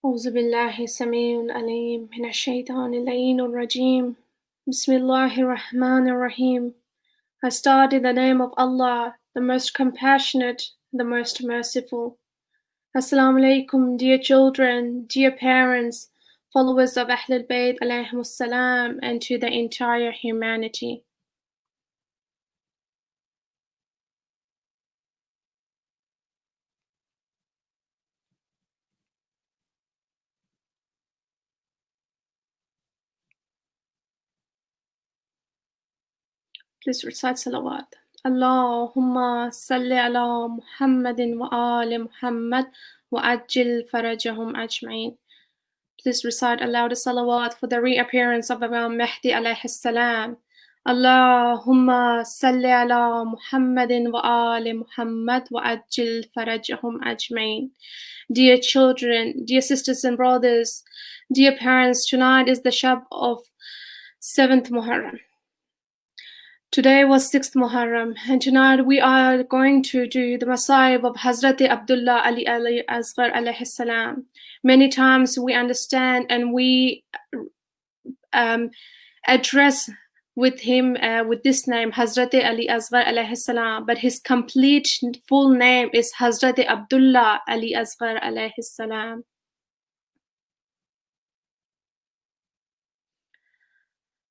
أعوذ بالله السميع العليم من الشيطان اللعين الرجيم. Bismillahir Rahmanir Rahim. I start in the name of Allah, the most compassionate, the most merciful. Assalamu alaikum, dear children, dear parents, followers of Ahlul Bayt alayhimus salam, and to the entire humanity. Please recite salawat. Allahumma salli ala Muhammadin wa ali Muhammad wa ajil farajahum ajma'in. Please recite aloud the salawat for the reappearance of Imam Mehdi alayhi salam. Allahumma salli ala Muhammadin wa ali Muhammad wa ajil farajahum ajma'in. Dear children, dear sisters and brothers, dear parents, tonight is the Shab of 7th Muharram. Today was 6th Muharram, and tonight we are going to do the Masayib of Hazrat Abdullah Ali Asghar alayhi salam. Many times we understand and we address with him with this name, Hazrat Ali Asghar alayhi salam, but his complete full name is Hazrat Abdullah Ali Asghar alayhi salam.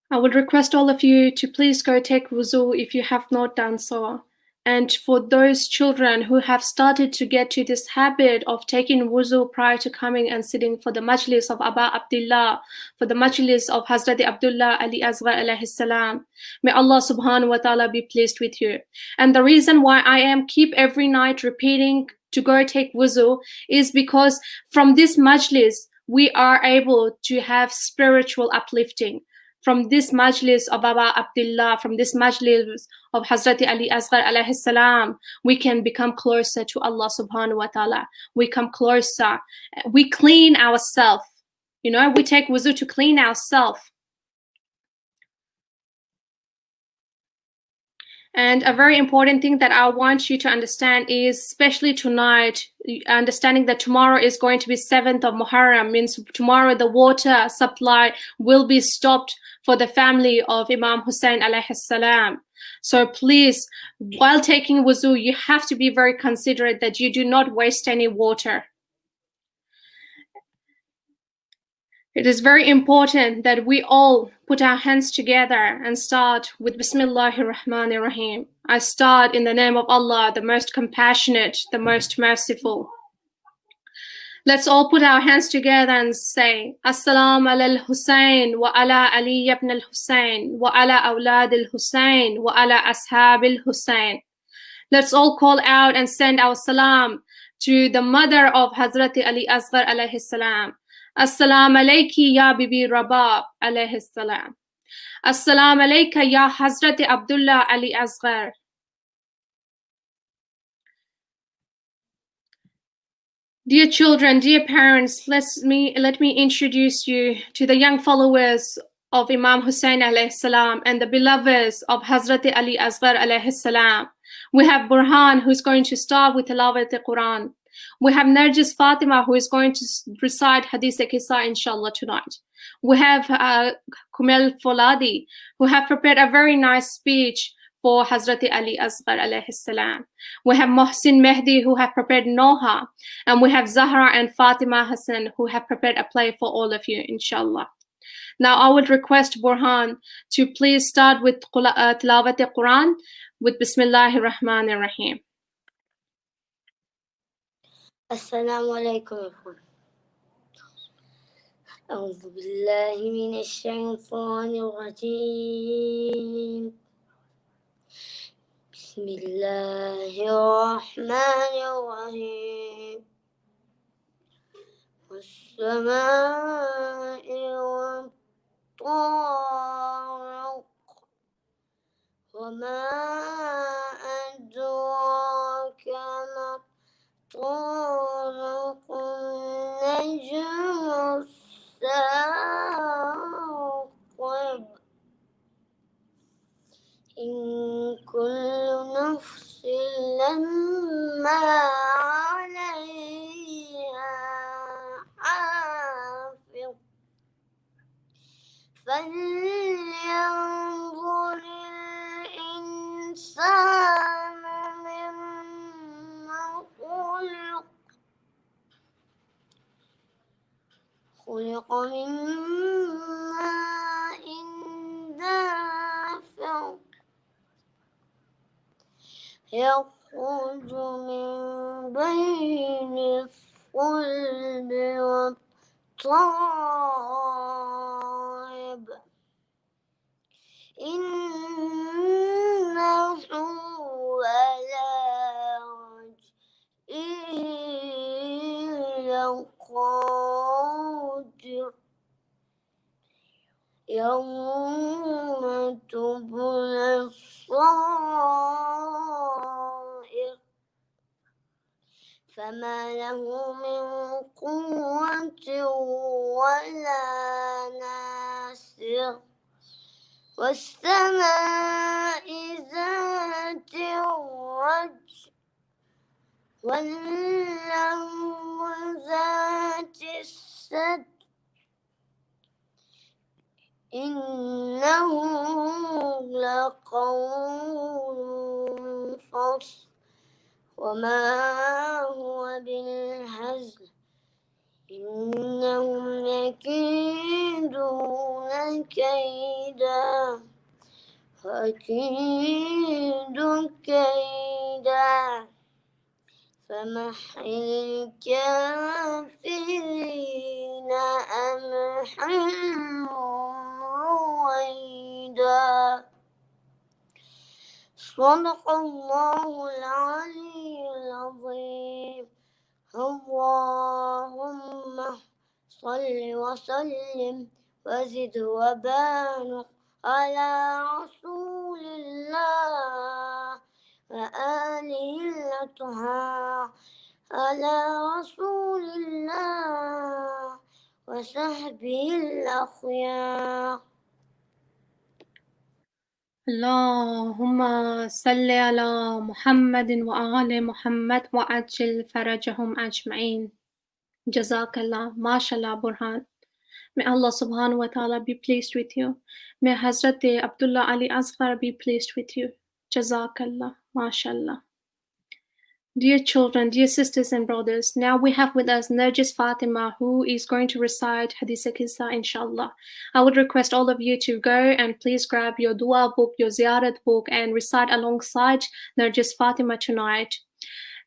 I would request all of you to please go take wuzu if you have not done so. And for those children who have started to get to this habit of taking wuzu prior to coming and sitting for the Majlis of Aba Abdullah, for the Majlis of Hazrat Abdullah Ali Asghar alayhi salam, may Allah subhanahu wa ta'ala be pleased with you. And the reason why I am keep every night repeating to go take wuzu is because from this Majlis, we are able to have spiritual uplifting. From this Majlis of Aba Abdullah, from this Majlis of Hazrat Ali Asghar alayhi salam, we can become closer to Allah subhanahu wa ta'ala. We come closer. We clean ourselves. You know, we take wuzu to clean ourselves. And a very important thing that I want you to understand is, especially tonight, understanding that tomorrow is going to be 7th of Muharram, means tomorrow the water supply will be stopped for the family of Imam Hussain alayhi salam. So please, while taking wuzu, you have to be very considerate that you do not waste any water. It is very important that we all put our hands together and start with Bismillahir Rahmanir Rahim. I start in the name of Allah, the most compassionate, the most merciful. Let's all put our hands together and say, As-salam ala al-Hussain wa ala Ali ibn al-Hussain wa ala awlad al-Hussain wa ala ashab al-Hussain. Let's all call out and send our salam to the mother of Hazrat Ali Asghar alayhi salam. As-salam alayki ya Bibi Rabab alayhi salam. As-salam alayka ya Hazrat Abdullah Ali Asghar. Dear children, dear parents, let me introduce you to the young followers of Imam Hussain alayhi salam and the beloveds of Hazrat Ali Asghar alayhi salam. We have Burhan, who's going to start with Tilawat al-Quran. We have Narjis Fatima, who is going to recite Hadith Qissa inshallah tonight. We have Kumel Foladi, who have prepared a very nice speech for Hazrat Ali Asghar alayhi salam. We have Mohsin Mehdi, who have prepared Noha, and we have Zahra and Fatima Hassan, who have prepared a play for all of you, inshallah. Now I would request Burhan to please start with Tilawat al-Quran with Bismillahir Rahmanir Rahim. Assalamu alaikum. أعوذ بالله من الشيطان الرجيم. بسم الله الرحمن الرحيم. والسماء والطارق وما أدراك ما الطارق النجم الثاقب إن كل نفس لما عليها حافظ خلق من ماء دافق يخرج من بين الصلب والترائب إنه على رجعه لقادر يوم تبلى الصائر فما له من قوة ولا ناصر والسماء ذات الرجع والأرض ذات السد إنه لقول فصل وما هو بالهزل إنهم يكيدون كيدا فأكيد كيدا فمهل الكافرين أمهلهم رويدا صدق الله العلي العظيم اللهم صل وسلم وزد وبارك على رسول الله وآله الأطهار على رسول الله وصحبه الأخيار. اللهم صل على محمد وآل محمد وعجل فرجهم أجمعين. Jazakallah, mashallah, Burhan. May Allah subhanahu wa ta'ala be pleased with you. May Hazrat Abdullah Ali Asghar be pleased with you. Jazakallah, mashallah. Dear children, dear sisters and brothers, now we have with us Narjis Fatima, who is going to recite Hadith Qissa, inshallah. I would request all of you to go and please grab your dua book, your ziyarat book, and recite alongside Narjis Fatima tonight.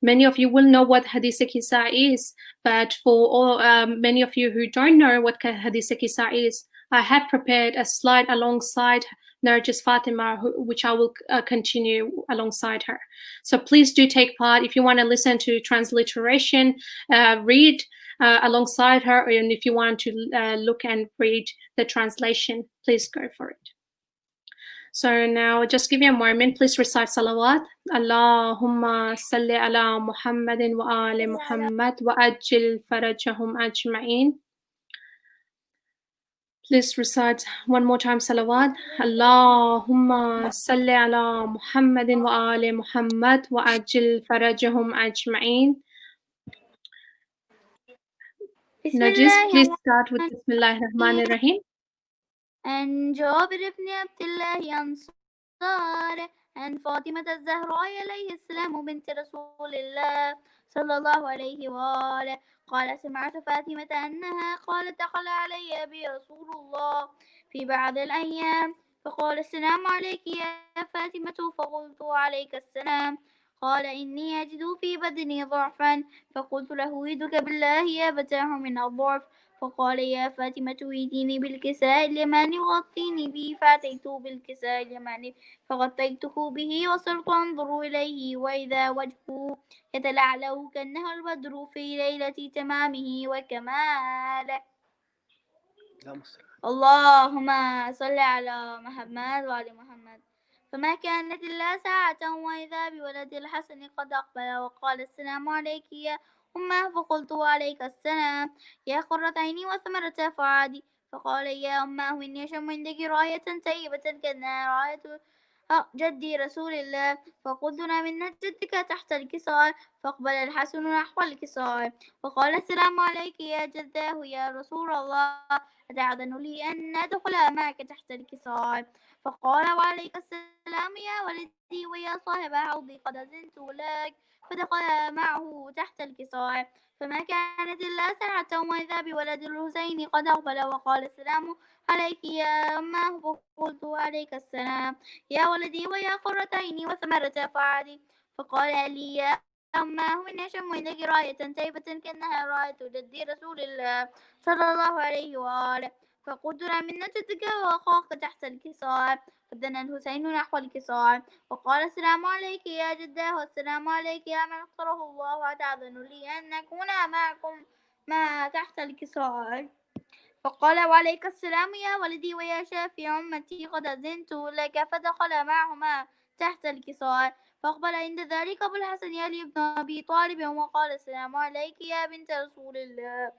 Many of you will know what Hadith Qissa is, but for many of you who don't know what Hadith Qissa is, I have prepared a slide alongside Narjis Fatima, which I will continue alongside her. So please do take part. If you want to listen to transliteration, read alongside her, and if you want to look and read the translation, please go for it. So now just give me a moment. Please recite salawat. Allahumma salli ala Muhammadin wa ali Muhammad wa ajil farajahum ajma'in. Please recite one more time salawat. Allahumma salli ala Muhammadin wa ali Muhammad wa ajil farajahum ajma'in. Najis, please start with Bismillahir Rahmanir Rahim. عن جابر بن عبد الله أنصار عن فاطمة الزهراء عليه السلام بنت رسول الله صلى الله عليه وآله قال سمعت فاطمة أنها قالت دخل علي أبي رسول الله في بعض الأيام فقال السلام عليك يا فاطمة فقلت عليك السلام قال إني أجد في بدني ضعفا فقلت له يدك بالله يا أبتاه من الضعف فقال يا فاطمة ائتيني بالكساء اليماني وغطيني به فأتيته بالكساء اليماني فغطيته به وصرت أنظر إليه وإذا وجهه يتلعلع كأنه البدر في ليلة تمامه وكماله. اللهم صل على محمد وعلى محمد. فما كانت إلا ساعة وإذا بولد الحسن قد أقبل وقال السلام عليك يا أمه فقلت وعليك السلام يا قرة عيني وثمرة فؤادي فقال يا أمه إني أشم عندك راية طيبة كأنها راية جدي رسول الله فقلت من جدك تحت الكساء فاقبل الحسن نحو الكساء وقال السلام عليك يا جداه يا رسول الله أتعذن لي أن أدخل معك تحت الكساء فقال وعليك السلام يا ولدي ويا صاحب حوضي قد أذنت لك فدخل معه تحت الكساء، فما كانت إلا ساعة وإذا بولد الحسين قد أقبل وقال السلام عليك يا أماه، فقلت عليك السلام يا ولدي ويا قرة عيني وثمرة فؤادي. فقال لي يا أماه إني أشم عندك راية طيبة كأنها راية جدي رسول الله صلى الله عليه وآله. فقلت لا من جدك وأخاك تحت الكساء. فدنا الحسين نحو الكساء وقال السلام عليك يا جداه والسلام عليك يا من اختاره الله، أتأذن لي أن أكون معكم ما تحت الكساء؟ فقال وعليك السلام يا ولدي ويا شافي أمتي، قد أذنت لك. فدخل معهما تحت الكساء. فأقبل عند ذلك أبو الحسن علي بن أبي طالب وقال السلام عليك يا بنت رسول الله.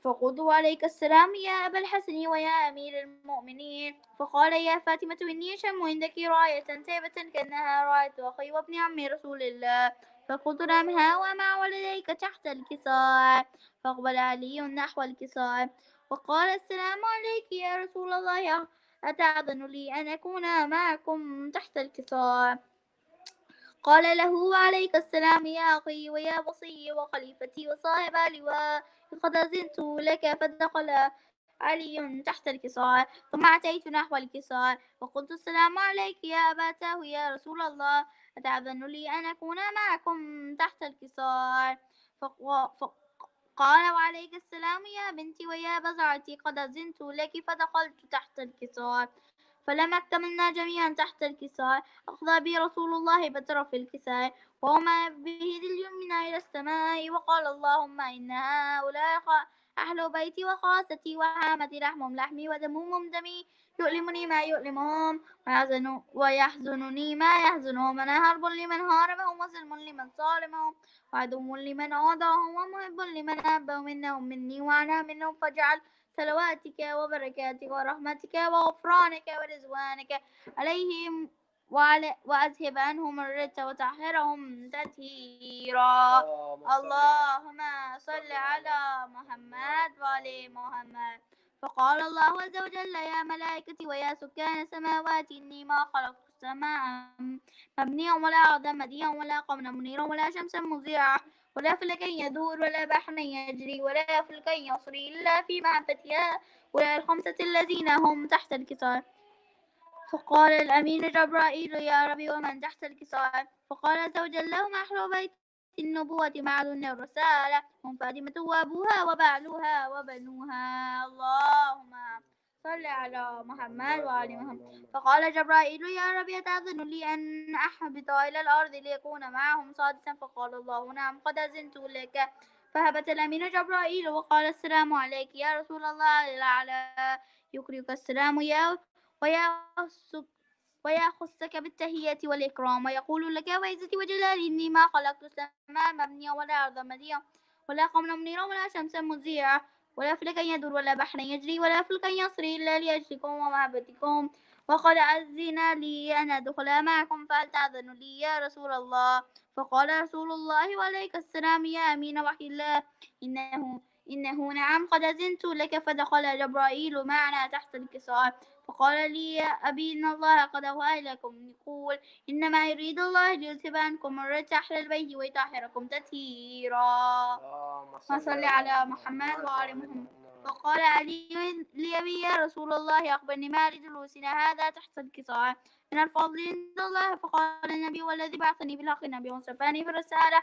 فقلت عليك السلام يا أبا الحسن ويا أمير المؤمنين. فقال يا فاطمة إني أشم عندك راية طيبة كأنها راية أخي وابن عم رسول الله. فقلت نعم ها ومع ولديك تحت الكساء. فأقبل علي نحو الكساء وقال السلام عليك يا رسول الله، أتأذن لي أن أكون معكم تحت الكساء؟ قال له وعليك السلام يا أخي ويا وصي وخليفتي وصاحب اللواء، قد أذنت لك. فدخل علي تحت الكساء ثم أتيت نحو الكساء وقلت السلام عليك يا أباتاه يا رسول الله، أتأذن لي أن أكون معكم تحت الكساء؟ قال وعليك السلام يا بنتي ويا بزعتي، قد أذنت لك. فدخلت تحت الكساء فلما اكتملنا جميعا تحت الكساء أخذ بي رسول الله بطرف الكساء وهما به اليمنى إلى السماء وقال اللهم إن هؤلاء أهل بيتي وخاصتي وعامتي، لحمهم لحمي ودمهم دمي، يؤلمني ما يؤلمهم ويحزنني ما يحزنهم. أنا حرب لمن هاربهم وسلم لمن صالمهم وعدو لمن عاداهم ومحب لمن أحبهم، إنهم مني وأنا منهم. فاجعل صلواتك وبركاتك ورحمتك وغفرانك ورزوانك عليهم وأذهب عنهم الرجس وطهرهم تطهيرا. اللهم صل على محمد وآل محمد. فقال الله عز وجل يا ملائكتي ويا سكان السماوات إني ما خلقت السماء مبنيا ولا أرضا مديا ولا قمرا منيرا ولا شمسا مضيعا ولا فلكا يدور ولا بحرا يجري ولا فلكا يصري إلا في معرفتها ولا الخمسة الذين هم تحت الكساء. فقال الأمين جبرائيل يا ربي ومن تحت الكساء؟ فقال عز وجل لهم أهل بيت النبوة معدن الرسالة، هم فاطمة وأبوها وبعلها وبنوها. اللهم صل على محمد وآل محمد. فقال جبرائيل يا ربي أتأذن لي أن أهبط إلى الأرض ليكون معهم سادسا؟ فقال الله نعم قد أذنت لك. فهبت الأمين جبرائيل وقال السلام عليك يا رسول الله الأعلى، يكرك السلام ويخصك بالتحية والإكرام ويقول لك وعزتي وجلالي إني ما خلقت السماء مبنية ولا أرضا مديا ولا قمرا منيرا ولا شمسا مضيعا ولا فلكا يدور ولا بحرا يجري ولا فلكا يصري إلا لأجلكم ومحبتكم، وقد أذن لي أن أدخل معكم فهل تأذن لي يا رسول الله؟ فقال رسول الله وعليك السلام يا أمين وحي الله إنه نعم قد أذنت لك. فدخل جبرائيل معنا تحت الكساء فقال لي يا أبي إن الله قد أوحى إليكم يقول إنما يريد الله ليذهب عنكم الرجس أهل البيت ويطهركم تطهيرا. ما صل على محمد وآل محمد. فقال علي لي يا رسول الله أخبرني ما لجلوسنا هذا تحت الكساء من الفضل عند الله؟ فقال النبي والذي بعثني بالحق النبي وصفاني في الرسالة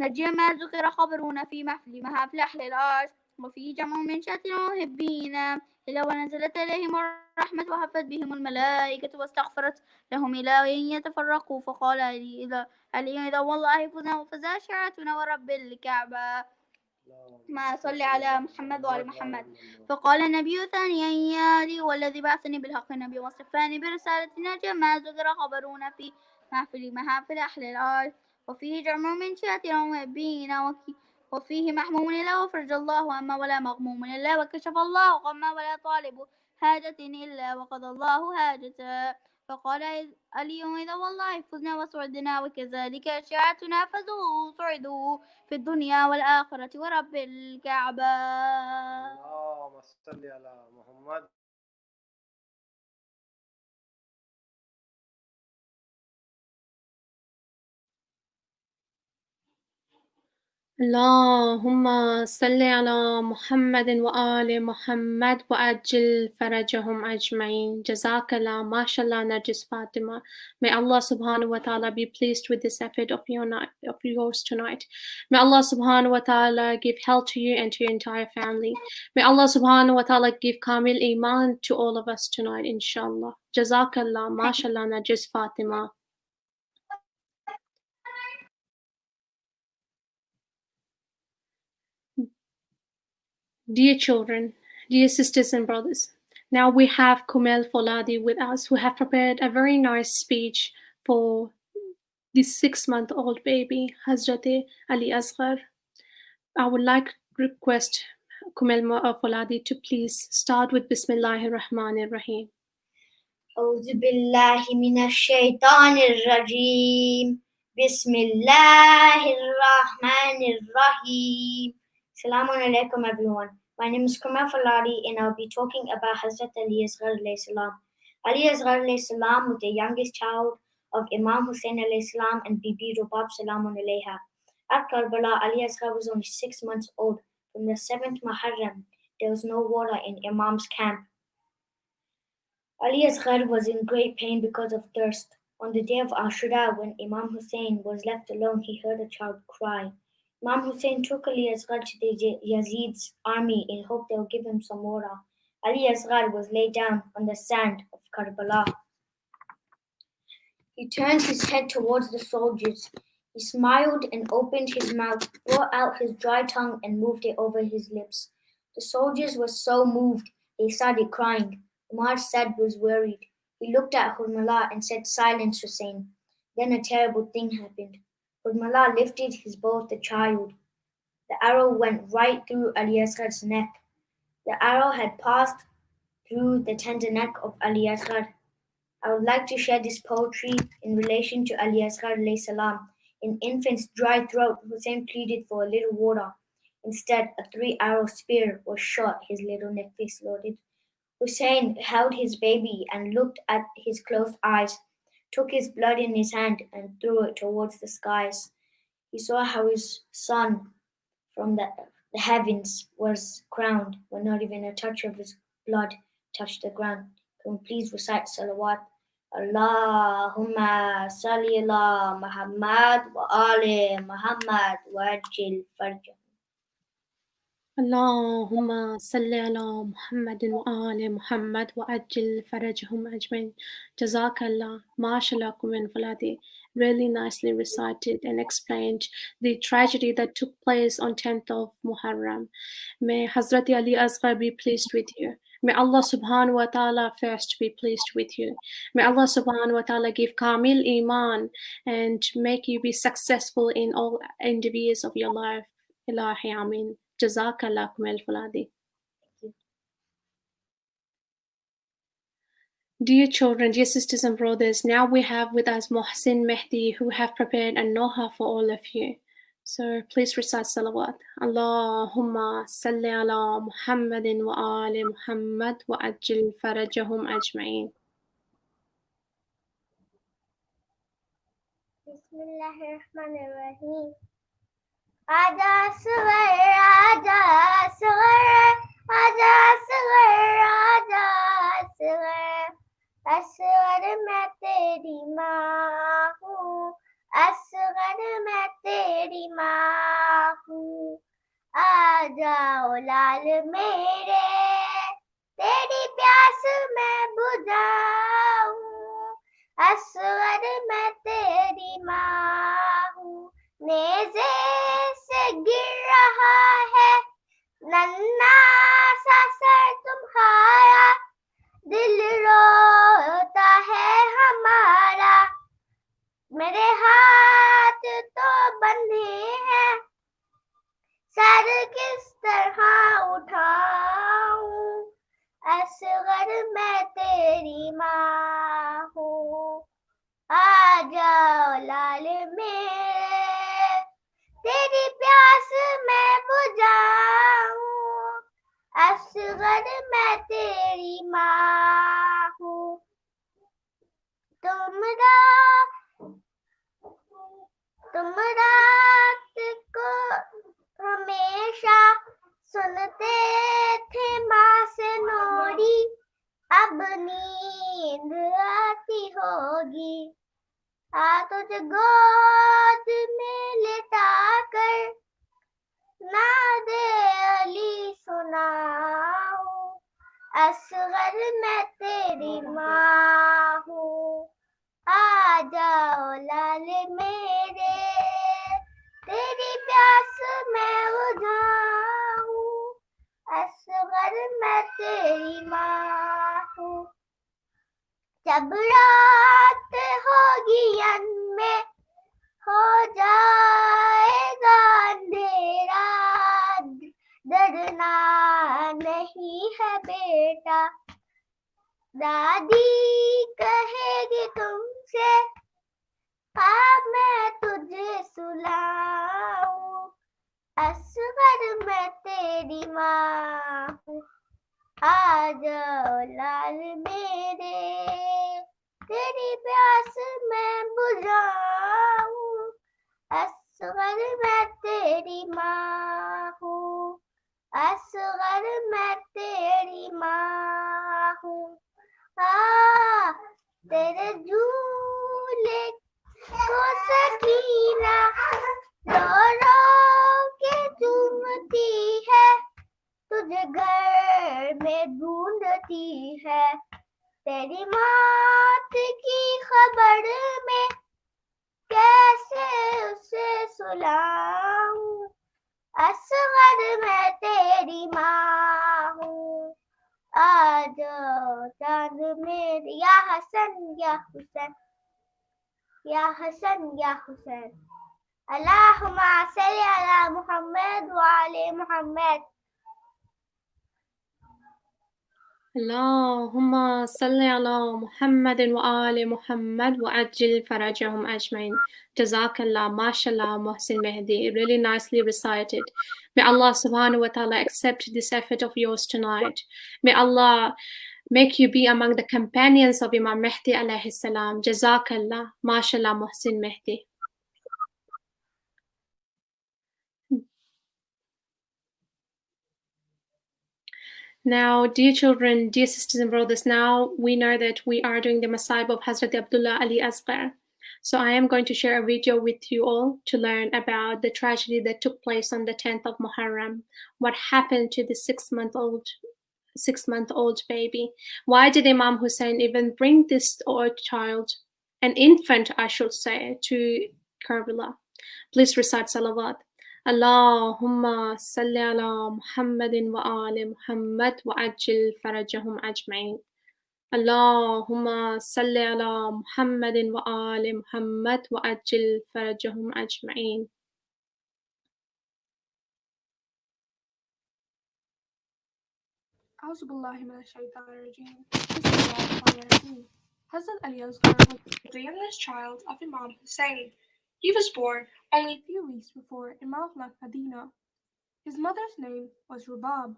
نجي ما ذكر خبرنا في محافل أهل الأرض وفيه جمع من شاة ومحبين إلا ونزلت عليهم الرحمة وحفت بهم الملائكة واستغفرت لهم إلى أن يتفرقوا. فقال علي إذا والله فزا شعتنا ورب الكعبة. ما صل على محمد وعلى محمد. فقال النبي ثانيا يا علي والذي بعثني بالحق النبي وصفاني برسالتنا جمع ذكر خبرنا في محافل أهل الأرض وفيه جمع من شاة ومحبين وفيه محموم إلا وفرج الله أما ولا مغموم إلا وكشف الله غما ولا طالب حاجة إلا وقضى الله حاجته. فقال علي إذا والله فزنا وسعدنا وكذلك أشياعتنا فزوا سعدوا في الدنيا والآخرة ورب الكعبة. اللهم صل على محمد. اللهم صل على محمد وآل محمد وأجل فرجهم أجمعين. Jazakallah, mashallah, Narjis Fatima. May Allah subhanahu wa ta'ala be pleased with this effort of yours tonight. May Allah subhanahu wa ta'ala give health to you and to your entire family. May Allah subhanahu wa ta'ala give kamil iman to all of us tonight, inshallah. Jazakallah, mashallah, Narjis Fatima. Dear children, dear sisters and brothers, now we have Kumel Foladi with us, who have prepared a very nice speech for this 6-month-old baby, Hazrat Ali Asghar. I would like to request Kumel Foladi to please start with Bismillahir Rahmanir Rahim. أعوذ بالله من الشيطان الرجيم بسم الله الرحمن الرحيم. Assalamu alaikum everyone. My name is Kumar Faladi and I'll be talking about Hazrat Ali Asghar alayhi salam. Ali Asghar alayhi salam was the youngest child of Imam Hussain alayhi salam and Bibi Rubab salamun alayha. At Karbala, Ali Asghar was only 6 months old. From the 7th Muharram, there was no water in Imam's camp. Ali Asghar was in great pain because of thirst. On the day of Ashura, when Imam Hussain was left alone, he heard a child cry. Imam Hussain took Ali Asghar to the Yazid's army in hope they would give him some water. Ali Asghar was laid down on the sand of Karbala. He turned his head towards the soldiers. He smiled and opened his mouth, brought out his dry tongue and moved it over his lips. The soldiers were so moved, they started crying. Umar Said was worried. He looked at Hurmala and said, "Silence, Hussein." Then a terrible thing happened. Hurmala lifted his bow at the child. The arrow went right through Ali Asghar's neck. The arrow had passed through the tender neck of Ali Asghar. I would like to share this poetry in relation to Ali Asghar alayhi salam. In infant's dry throat, Hussein pleaded for a little water. Instead, a 3-arrow spear was shot, his little neck exploded. Hussein held his baby and looked at his closed eyes, took his blood in his hand and threw it towards the skies. He saw how his son from the heavens was crowned, when not even a touch of his blood touched the ground. Can we please recite salawat? Allahumma salli ala Muhammad wa ali Muhammad wa ajil farjah. اللهم صل على محمد وآل محمد وأجل فرجهم أجمعين. Jazakallah, mashallah, Kumen Faladi. Really nicely recited and explained the tragedy that took place on 10th of Muharram. May Hazrat Ali Asghar be pleased with you. May Allah subhanahu wa ta'ala first be pleased with you. May Allah subhanahu wa ta'ala give kamil iman and make you be successful in all endeavors of your life. Ilahi Amin. Jazakallah Kumel Faladi. Dear children, dear sisters and brothers, now we have with us Muhsin Mehdi, who have prepared a noha for all of you. So please recite salawat. Allahumma salli ala Muhammadin wa ali Muhammad wa ajil farajahum ajma'in. Bismillahirrahmanirrahim. Aja Asghar, Aja Asghar, Aja Asghar, Aja Asghar. Asghar मैं तेरी माँ हूँ, असगर मैं तेरी माँ हूँ. आ जाओ लाल मेरे, तेरी प्यास मैं बुझाऊं. असगर मैं तेरी माँ हूँ. नेज़े से गिर रहा है नन्हा सा सर तुम्हारा, दिल रोता है हमारा. मेरे हाथ तो बंधे हैं, सर किस तरह उठाऊं. असगर मैं तेरी माँ हूँ. आ जाओ लाल मेरे, तेरी प्यास मैं बुझाऊं. असगर मैं तेरी माँ हूँ. तुम रात को गोद में लिटाकर नादे अली सुनाऊं, असगर मैं तेरी माँ हूँ, आ जाओ लाल मेरे, तेरी प्यास मैं बुझाऊं, असगर मैं तेरी माँ हूँ। जब रात होगी में हो जाएगा अंधेरा, डरना नहीं है बेटा, दादी कहेगी तुमसे, अब मैं तुझे सुलाऊं, असगर मैं तेरी माँ हूँ, आ जाओ लाल मेरे, तेरी प्यास मैं बुझाऊं, असगर मैं तेरी माँ हूँ, असगर मैं तेरी माँ हूँ। तेरे झूले को सकीना रो रो के चूमती है, तुझे घर में ढूंढती है, तेरी मौत की खबर में कैसे उसे सुलाऊं, असगर मैं तेरी माँ हूँ, आ जाओ चांद मेरे, या हसन या हुसैन, या हसन या हुसैन, अल्लाहुम्मा सल्ली अला मुहम्मद व आले Muhammad. Allahumma salli ala Muhammadin wa ali Muhammad wa ajil farajahum ajmain. Jazakallah, mashallah, Muhsin Mehdi. Really nicely recited. May Allah subhanahu wa ta'ala accept this effort of yours tonight. May Allah make you be among the companions of Imam Mehdi alayhi salam. Jazakallah, mashallah, Muhsin Mehdi. Now, dear children, dear sisters and brothers, now we know that we are doing the Masayib of Hazrat Abdullah Ali Asghar. So I am going to share a video with you all to learn about the tragedy that took place on the 10th of Muharram. What happened to the six-month-old baby? Why did Imam Hussain even bring this child, an infant I should say, to Karbala? Please recite salawat. Allahumma salli ala Muhammadin wa ali Muhammad wa ajil farajahum ajmain. Allahumma salli ala Muhammadin wa ali Muhammad wa ajil farajahum ajmain. أعوذ بالله من الشيطان الرجيم. Bismillahirrahmanirrahim. Hazrat Ali Asghar was the youngest child of Imam Hussain. He was born only a few weeks before Imam left Medina. His mother's name was Rubab.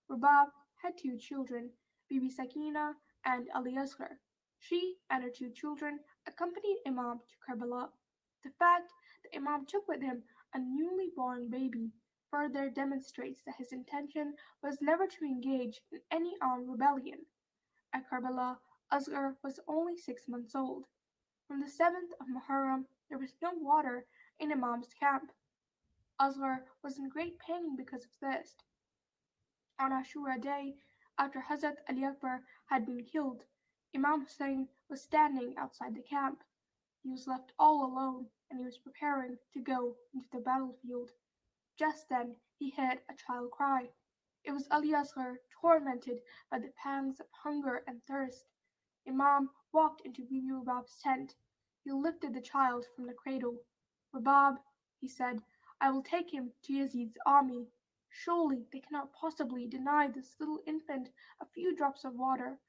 Rubab had two children, Bibi Sakina and Ali Asghar. She and her two children accompanied Imam to Karbala. The fact that Imam took with him a newly born baby further demonstrates that his intention was never to engage in any armed rebellion. At Karbala, Asghar was only 6 months old. On the 7th of Muharram, there was no water in Imam's camp. Asghar was in great pain because of this. On Ashura day, after Hazrat Ali Akbar had been killed, Imam Hussain was standing outside the camp. He was left all alone, and he was preparing to go into the battlefield. Just then he heard a child cry. It was Ali Asghar, tormented by the pangs of hunger and thirst. Imam walked into Bibi Rubab's tent. He lifted the child from the cradle. Rubab, he said, I will take him to Yazid's army. Surely they cannot possibly deny this little infant a few drops of water.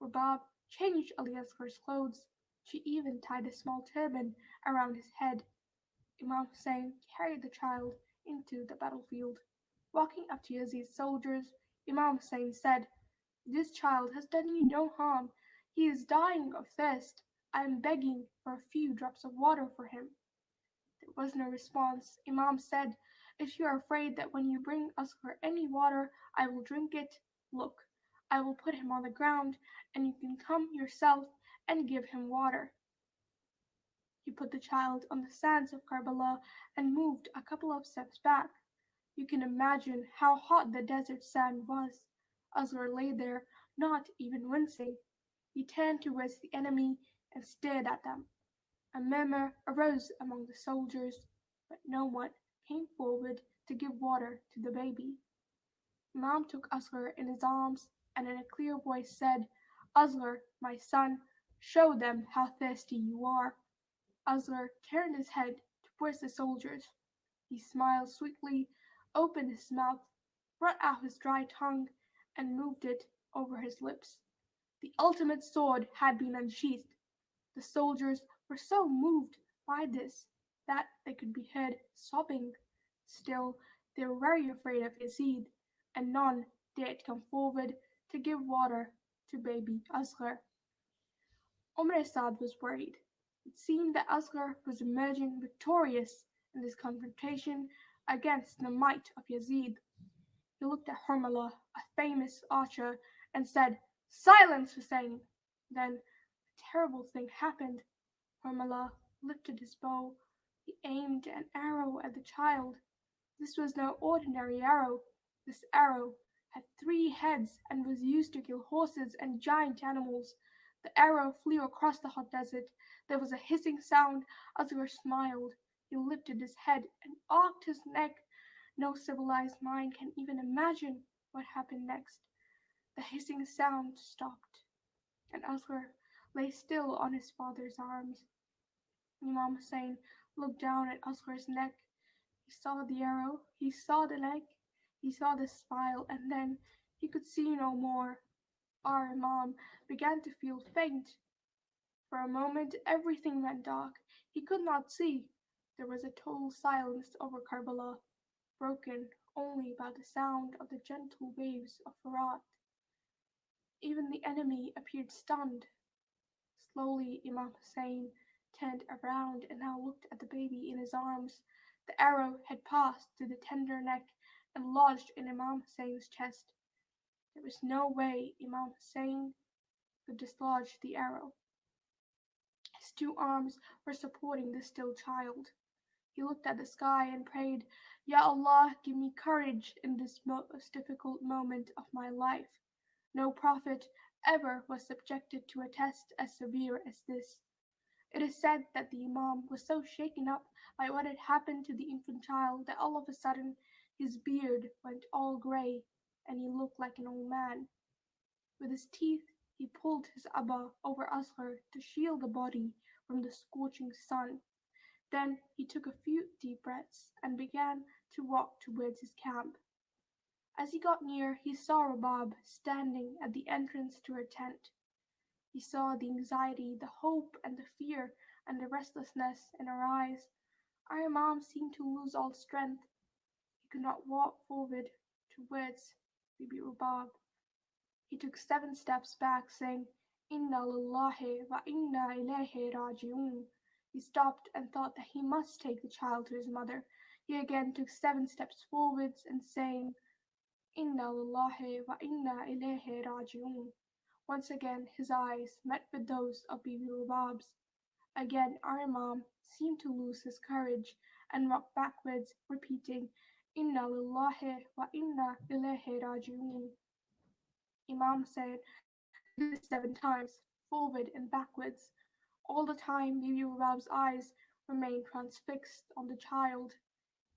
Rubab changed Ali Asghar's clothes. She even tied a small turban around his head. Imam Hussain carried the child into the battlefield. Walking up to Yazid's soldiers, Imam Hussain said, This child has done you no harm. He is dying of thirst. I am begging for a few drops of water for him. There was no response. Imam said, If you are afraid that when you bring Asghar any water, I will drink it, look, I will put him on the ground, and you can come yourself and give him water. He put the child on the sands of Karbala and moved a couple of steps back. You can imagine how hot the desert sand was. Asghar lay there, not even wincing. He turned towards the enemy and stared at them. A murmur arose among the soldiers, but no one came forward to give water to the baby. Imam took Asghar in his arms and in a clear voice said, Asghar, my son, show them how thirsty you are. Asghar turned his head towards the soldiers. He smiled sweetly, opened his mouth, brought out his dry tongue, and moved it over his lips. The ultimate sword had been unsheathed. The soldiers were so moved by this that they could be heard sobbing. Still, they were very afraid of Yazid, and none dared come forward to give water to baby Asghar. Umar Saad was worried. It seemed that Asghar was emerging victorious in this confrontation against the might of Yazid. He looked at Harmala, a famous archer, and said, Silence, Hussein! Then a terrible thing happened. Harmala lifted his bow. He aimed an arrow at the child. This was no ordinary arrow. This arrow had 3 heads and was used to kill horses and giant animals. The arrow flew across the hot desert. There was a hissing sound. Asghar smiled. He lifted his head and arched his neck. No civilized mind can even imagine what happened next. The hissing sound stopped, and Asghar lay still on his father's arms. Imam Hussain looked down at Asghar's neck. He saw the arrow, he saw the leg, he saw the smile, and then he could see no more. Our Imam began to feel faint. For a moment everything went dark. He could not see. There was a total silence over Karbala, broken only by the sound of the gentle waves of Farat. Even the enemy appeared stunned. Slowly Imam Hussain turned around and now looked at the baby in his arms. The arrow had passed through the tender neck and lodged in Imam Hussein's chest. There was no way Imam Hussain could dislodge the arrow. His 2 arms were supporting the still child. He looked at the sky and prayed, Ya Allah, give me courage in this most difficult moment of my life. No prophet ever was subjected to a test as severe as this. It is said that the Imam was so shaken up by what had happened to the infant child that all of a sudden his beard went all grey and he looked like an old man. With his teeth he pulled his abba over Asghar to shield the body from the scorching sun. Then he took a few deep breaths and began to walk towards his camp. As he got near, he saw Rabab standing at the entrance to her tent. He saw the anxiety, the hope, and the fear, and the restlessness in her eyes. Our Imam seemed to lose all strength. He could not walk forward towards Bibi Rabab. He took 7 steps back, saying, Inna lillahi wa inna ilayhi raji'un. He stopped and thought that he must take the child to his mother. He again took 7 steps forwards and saying, Inna lillahi wa inna ilayhi raji'un. Once again his eyes met with those of Bibi Rabab's. Again our Imam seemed to lose his courage and walked backwards, repeating, Inna lillahi wa inna ilayhi raji'un. Imam said, did this 7 times, forward and backwards. All the time Bibi Rabab's eyes remained transfixed on the child.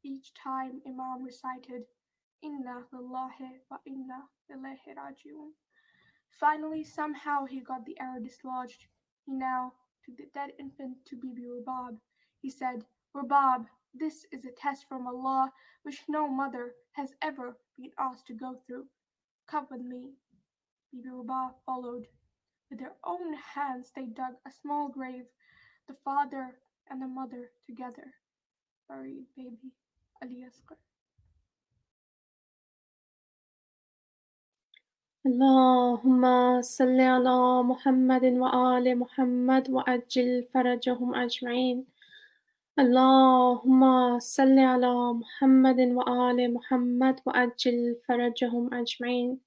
Each time Imam recited, Inna lillahi wa inna ilayhi raji'un. Finally, somehow he got the arrow dislodged. He now took the dead infant to Bibi Rabab. He said, Rabab, this is a test from Allah which no mother has ever been asked to go through. Come with me. Bibi Rabab followed. With their own hands they dug a small grave, the father and the mother together. Buried baby Ali Asghar. اللهم صل على محمد وآل محمد وأجل فرجهم أجمعين. اللهم صل على محمد وآل محمد وأجل فرجهم أجمعين.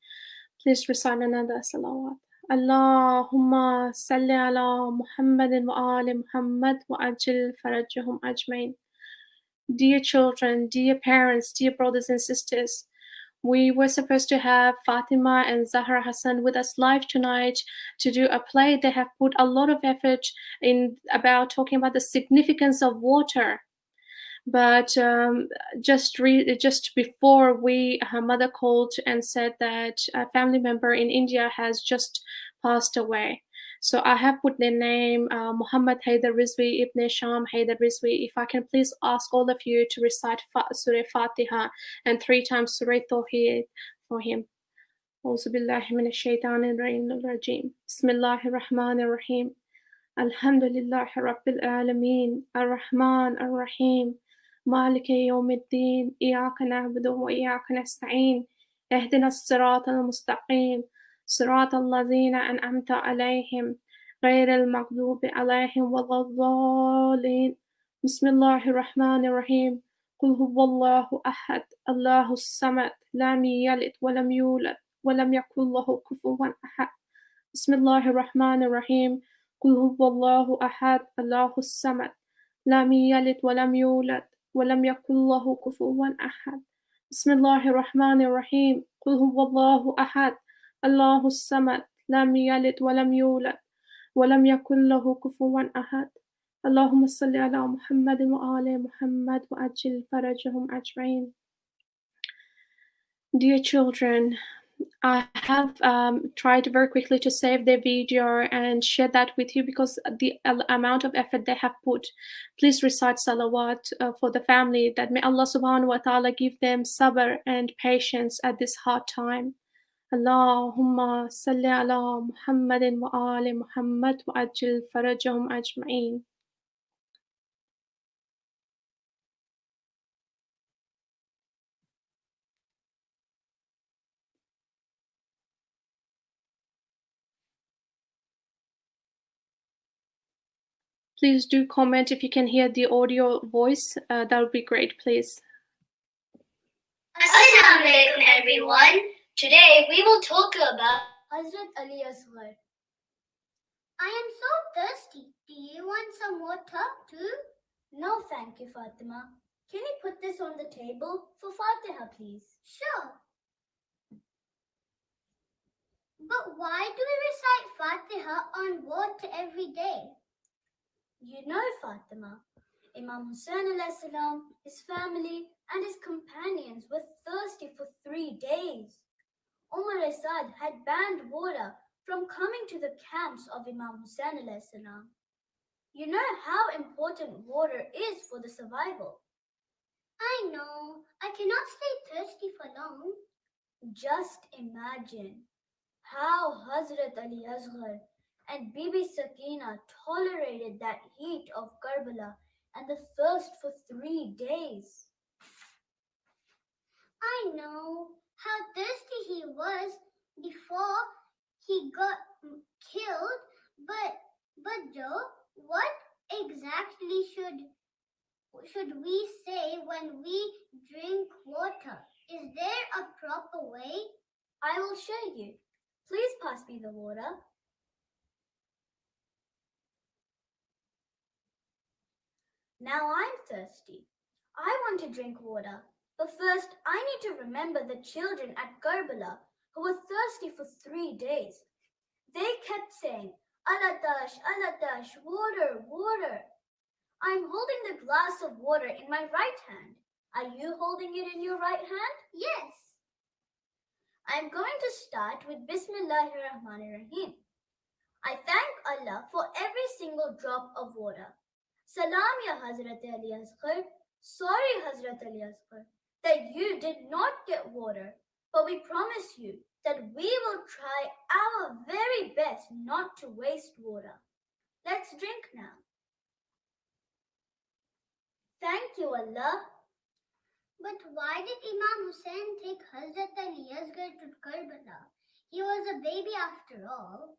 Please recite another salawat. اللهم صل على محمد وآل محمد وأجل فرجهم أجمعين. Dear children, dear parents, dear brothers and sisters, we were supposed to have Fatima and Zahra Hassan with us live tonight to do a play. They have put a lot of effort in about talking about the significance of water. But just before her mother called and said that a family member in India has just passed away. So I have put their name, Muhammad Haydar Rizvi Ibn Sham Haydar Rizvi. If I can please ask all of you to recite Surah Fatiha and 3 times Surah Tawheed for him. أعوذ بالله من الشيطان الرجيم. بسم الله الرحمن الرحيم. الحمد لله رب العالمين الرحمن الرحيم مالك يوم الدين إياك نعبد وإياك نستعين اهدنا الصراط المستقيم صراط الذين أنعمت عليهم غير المغضوب عليهم ولا الضالين بسم الله الرحمن الرحيم قل هو الله أحد الله الصمد لم يلد ولم يولد ولم يكن له كفوا أحد بسم الله الرحمن الرحيم قل هو الله أحد الله الصمد لم يلد ولم يولد ولم يكن له كفوا أحد بسم الله الرحمن الرحيم قل هو الله أحد الله الصمد لم يلد ولم يولد ولم يكن له كفوا أحد اللهم صل على محمد وآل محمد وأجل فرجهم أجمعين. Dear children, I have tried very quickly to save the video and share that with you because the amount of effort they have put. Please recite salawat for the family, that may Allah subhanahu wa ta'ala give them sabr and patience at this hard time. Allahumma salli ala Muhammadin wa ali Muhammad wa ajil farajahum ajma'in. Please do comment if you can hear the audio voice. That would be great, please. Assalamu alaikum everyone. Today we will talk about Hazrat Ali Asghar. I am so thirsty. Do you want some water too? No, thank you, Fatima. Can you put this on the table for Fatiha, please? Sure. But why do we recite Fatiha on water every day? You know, Fatima, Imam Hussain alayhi salam, his family and his companions were thirsty for 3 days. Umar Asad had banned water from coming to the camps of Imam Hussain alayhi salam. You know how important water is for the survival. I know. I cannot stay thirsty for long. Just imagine how Hazrat Ali Asghar and Bibi Sakina tolerated that heat of Karbala and the thirst for 3 days. I know how thirsty he was before he got killed, but Joe, what exactly should we say when we drink water? Is there a proper way? I will show you. Please pass me the water. Now I'm thirsty. I want to drink water. But first, I need to remember the children at Karbala who were thirsty for 3 days. They kept saying, Aladash, water, water. I'm holding the glass of water in my right hand. Are you holding it in your right hand? Yes. I'm going to start with Bismillahirrahmanirrahim. I thank Allah for every single drop of water. Salam ya Hazrat Ali Asghar. Sorry, Hazrat Ali Asghar, that you did not get water, but we promise you that we will try our very best not to waste water. Let's drink now. Thank you, Allah. But why did Imam Hussain take Hazrat Ali Asghar to Karbala? He was a baby after all.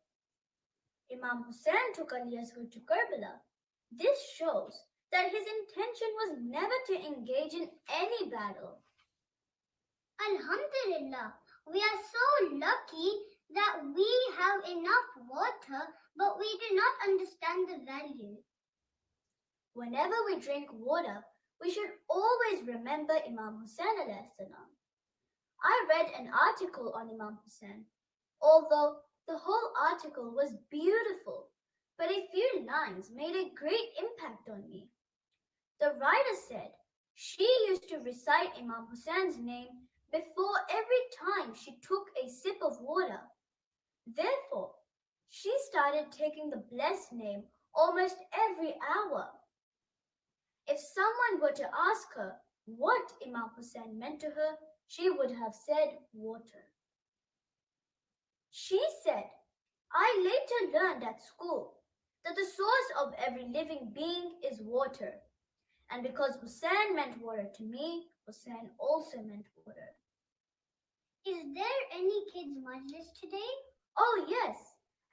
Imam Hussain took Ali Asghar to Karbala. This shows that his intention was never to engage in any battle. Alhamdulillah, we are so lucky that we have enough water, but we do not understand the value. Whenever we drink water, we should always remember Imam Hussain alayhi salam. I read an article on Imam Hussain. Although the whole article was beautiful, but a few lines made a great impact on me. The writer said she used to recite Imam Hussein's name before every time she took a sip of water. Therefore, she started taking the blessed name almost every hour. If someone were to ask her what Imam Hussain meant to her, she would have said water. She said, I later learned at school that the source of every living being is water. And because Hussain meant water to me, Hussain also meant water. Is there any kids' majlis today? Oh, yes.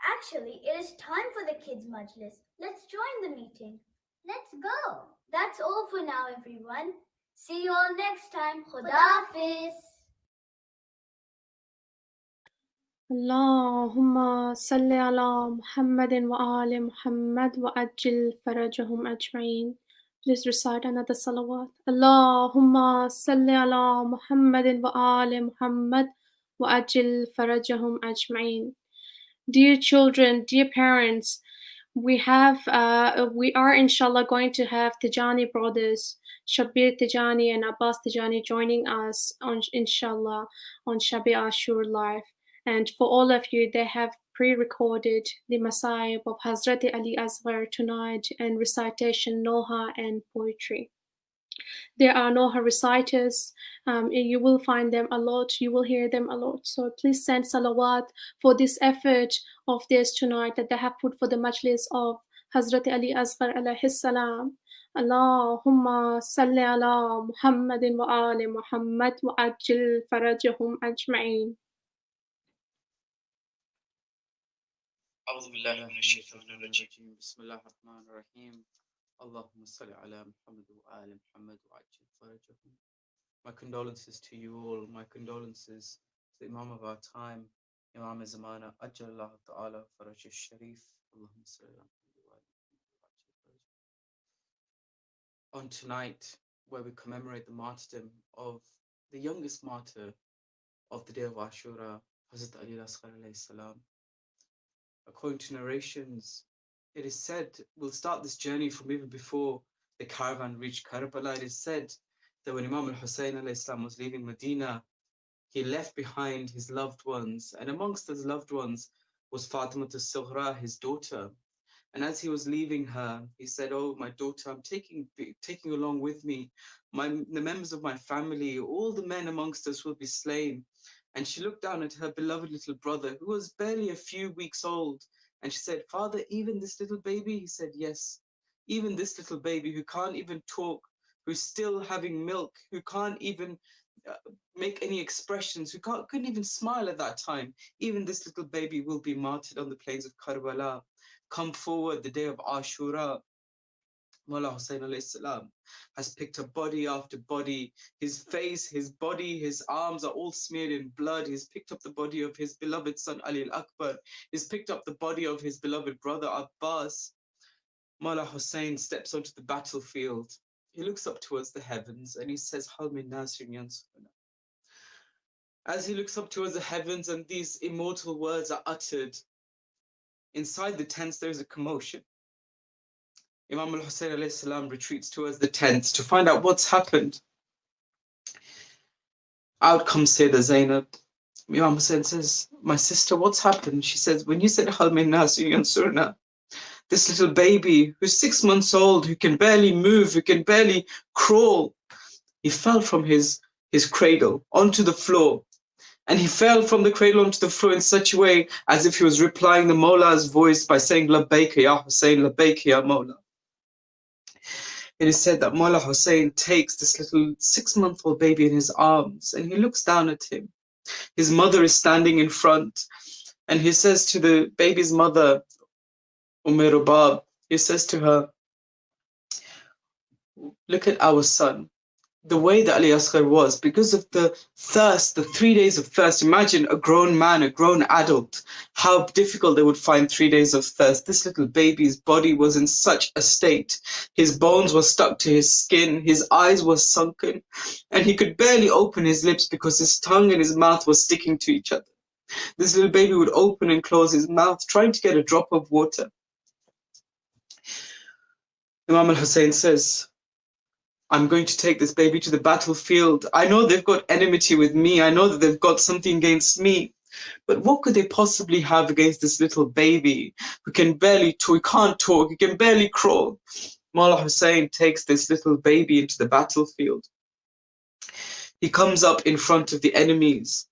Actually, it is time for the kids' majlis. Let's join the meeting. Let's go. That's all for now, everyone. See you all next time. Khuda Hafiz. اللهم صل على محمد وآل محمد وأجل فرجهم أجمعين. Please recite another salawat. اللهم صل على محمد وآل محمد وأجل فرجهم أجمعين. Dear children, dear parents, we are inshallah going to have Tijani brothers, Shabir Tijani and Abbas Tijani, joining us on inshallah on Shabi Ashur live. And for all of you, they have pre-recorded the Masayib of Hazrat Ali Asghar tonight and recitation, Noha and poetry. There are Noha reciters. You will find them a lot. You will hear them a lot. So please send salawat for this effort of theirs tonight that they have put for the Majlis of Hazrat Ali Asghar alayhi salam. Allahumma salli ala Muhammadin wa ali Muhammad wa ajil farajahum ajma'in. أعوذ بالله من الشيطان الرجيم بسم الله الرحمن الرحيم اللهم صل على محمد وآل محمد وعجل فرجهم. My condolences to you all. My condolences to the Imam of our time, Imam Zamana, Ajal Allah Ta'ala Faraj al-Sharif. Allahumma salli ala Muhammad wa ali Muhammad. On tonight, where we commemorate the martyrdom of the youngest martyr of the day of Ashura, Hazrat Ali Asghar alayhi salam. According to narrations, it is said, we'll start this journey from even before the caravan reached Karbala. It is said that when Imam Hussain was leaving Medina, he left behind his loved ones, and amongst his loved ones was Fatima al-Sughra, his daughter. And as he was leaving her, he said, oh, my daughter, I'm taking along with me the members of my family. All the men amongst us will be slain. And she looked down at her beloved little brother, who was barely a few weeks old. And she said, Father, even this little baby? He said, yes, even this little baby who can't even talk, who's still having milk, who can't even make any expressions, who couldn't even smile at that time. Even this little baby will be martyred on the plains of Karbala. Come forward, the day of Ashura. Mullah Hussain alayhi salam has picked up body after body. His face, his body, his arms are all smeared in blood. He's picked up the body of his beloved son Ali al-Akbar. He's picked up the body of his beloved brother Abbas. Mullah Hussain steps onto the battlefield. He looks up towards the heavens and he says, Hal min nasirin yansuruna. As he looks up towards the heavens and these immortal words are uttered, inside the tents there is a commotion. Imam Hussain alayhi salam retreats towards the tents to find out what's happened. Out comes Sayyidah Zainab. Imam Hussain says, my sister, what's happened? She says, when you said Hal min nasirin yansuruna, this little baby who's 6 months old, who can barely move, who can barely crawl, he fell from his cradle onto the floor. And he fell from the cradle onto the floor in such a way as if he was replying the Mawla's voice by saying, Labbaika ya Hussain, Labbaika ya Mawla. It is said that Mullah Hussain takes this little 6-month-old baby in his arms and he looks down at him. His mother is standing in front and he says to the baby's mother, Rubab, he says to her, look at our son. the way that Ali Asghar was, because of the thirst, the 3 days of thirst. Imagine a grown man, a grown adult, how difficult they would find 3 days of thirst. This little baby's body was in such a state. His bones were stuck to his skin, his eyes were sunken, and he could barely open his lips because his tongue and his mouth were sticking to each other. This little baby would open and close his mouth, trying to get a drop of water. Imam Hussain says, I'm going to take this baby to the battlefield. I know they've got enmity with me. I know that they've got something against me. But what could they possibly have against this little baby who can barely talk, he can't talk, he can barely crawl? Mullah Hussain takes this little baby into the battlefield. He comes up in front of the enemies.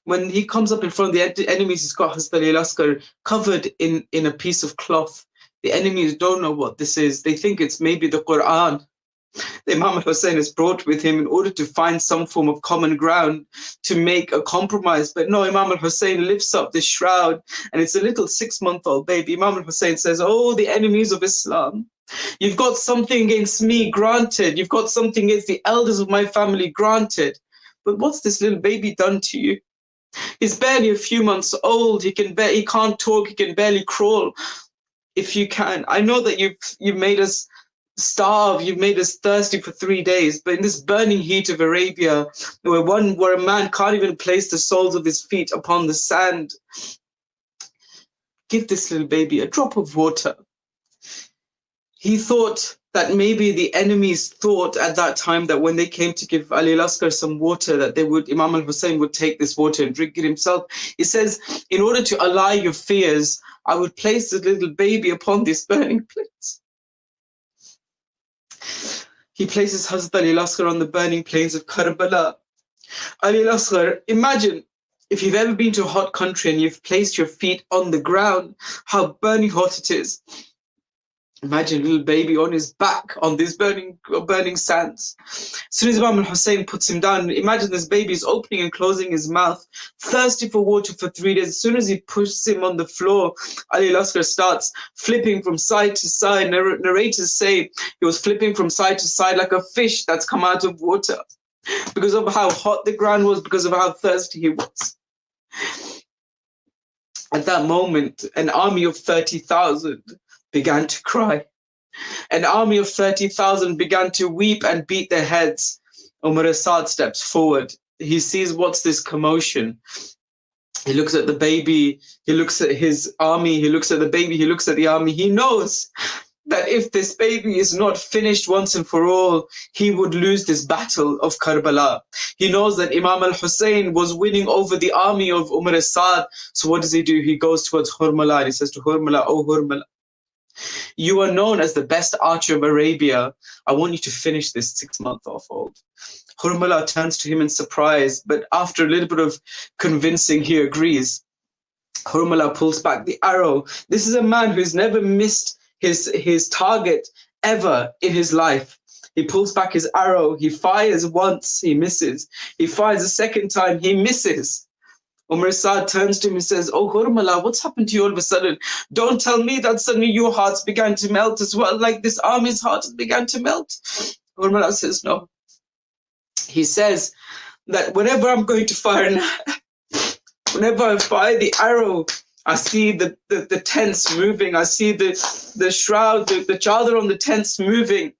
When he comes up in front of the enemies, he's got Hazrat Ali Asghar covered in a piece of cloth. The enemies don't know what this is. They think it's maybe the Quran. The Imam Hussain is brought with him in order to find some form of common ground to make a compromise. But no, Imam Hussain lifts up this shroud, and it's a little 6-month-old baby. Imam Hussain says, oh, the enemies of Islam, you've got something against me, granted. You've got something against the elders of my family, granted. But what's this little baby done to you? He's barely a few months old. He can't talk. He can barely crawl. If you can, I know that you've made us starve, you've made us thirsty for 3 days, but in this burning heat of Arabia, where a man can't even place the soles of his feet upon the sand, give this little baby a drop of water. He thought that maybe the enemies thought at that time that when they came to give Ali Asghar some water, that Imam al-Hussain would take this water and drink it himself. He says, in order to allay your fears, I would place the little baby upon this burning plate. He places Hazrat Ali Asghar on the burning plains of Karbala. Ali Asghar, imagine if you've ever been to a hot country and you've placed your feet on the ground, how burning hot it is. Imagine a little baby on his back on these burning sands. As soon as Imam Hussain puts him down, imagine this baby is opening and closing his mouth, thirsty for water for 3 days. As soon as he pushes him on the floor, Ali Asghar starts flipping from side to side. Narrators say he was flipping from side to side like a fish that's come out of water, because of how hot the ground was, because of how thirsty he was. At that moment, an army of 30,000 began to cry. An army of 30,000 began to weep and beat their heads. Umar Asad steps forward. He sees, what's this commotion? He looks at the baby, he looks at his army, he looks at the baby, he looks at the army. He knows that if this baby is not finished once and for all, he would lose this battle of Karbala. He knows that Imam al-Hussain was winning over the army of Umar Asad. So what does he do? He goes towards Hurmala and he says to Hurmala, oh Hurmala, you are known as the best archer of Arabia. I want you to finish this 6-month-old. Hurmala turns to him in surprise, but after a little bit of convincing, he agrees. Hurmala pulls back the arrow. This is a man who's never missed his target ever in his life. He pulls back his arrow. He fires once, he misses. He fires a second time, he misses. Umar Asad turns to him and says, oh Hurmala, what's happened to you all of a sudden? Don't tell me that suddenly your hearts began to melt as well, like this army's hearts began to melt. Hurmala says, no. He says that whenever I'm going to fire, whenever I fire the arrow, I see the tents moving. I see the shroud, the chadar on the tents moving.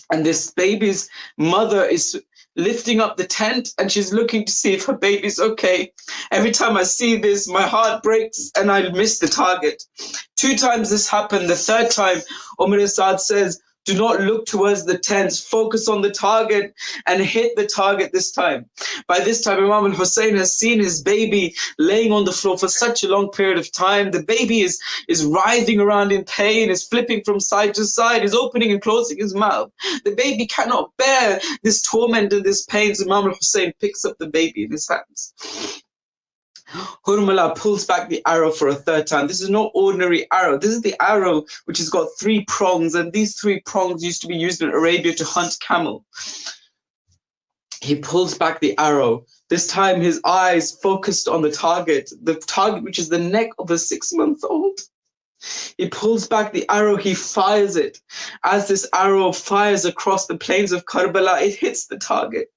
And this baby's mother is lifting up the tent and she's looking to see if her baby's okay. Every time I see this, my heart breaks and I miss the target. 2 times this happened. The 3rd time, Umar Asad says, do not look towards the tents, focus on the target and hit the target this time. By this time, Imam al-Hussain has seen his baby laying on the floor for such a long period of time. The baby is writhing around in pain, is flipping from side to side, is opening and closing his mouth. The baby cannot bear this torment and this pain, so Imam al-Hussain picks up the baby in his hands. Hurmala pulls back the arrow for a 3rd time. This is no ordinary arrow. This is the arrow which has got 3 prongs, and these 3 prongs used to be used in Arabia to hunt camel. He pulls back the arrow. This time his eyes focused on the target which is the neck of a 6-month-old. He pulls back the arrow, he fires it. As this arrow fires across the plains of Karbala, it hits the target.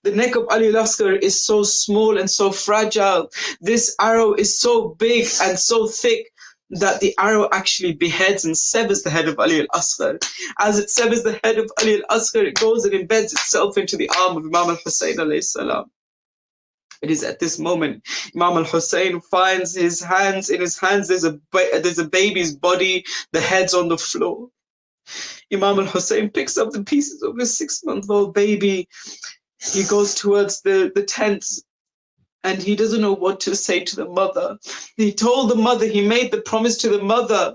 The neck of Ali al-Asghar is so small and so fragile. This arrow is so big and so thick that the arrow actually beheads and severs the head of Ali al-Asghar. As it severs the head of Ali al-Asghar, it goes and embeds itself into the arm of Imam Hussain alayhi salam. It is at this moment Imam Hussain finds his hands. In his hands there's a baby's body, the head's on the floor. Imam Hussain picks up the pieces of his 6-month-old baby. He goes towards the tent and he doesn't know what to say to the mother. He told the mother, he made the promise to the mother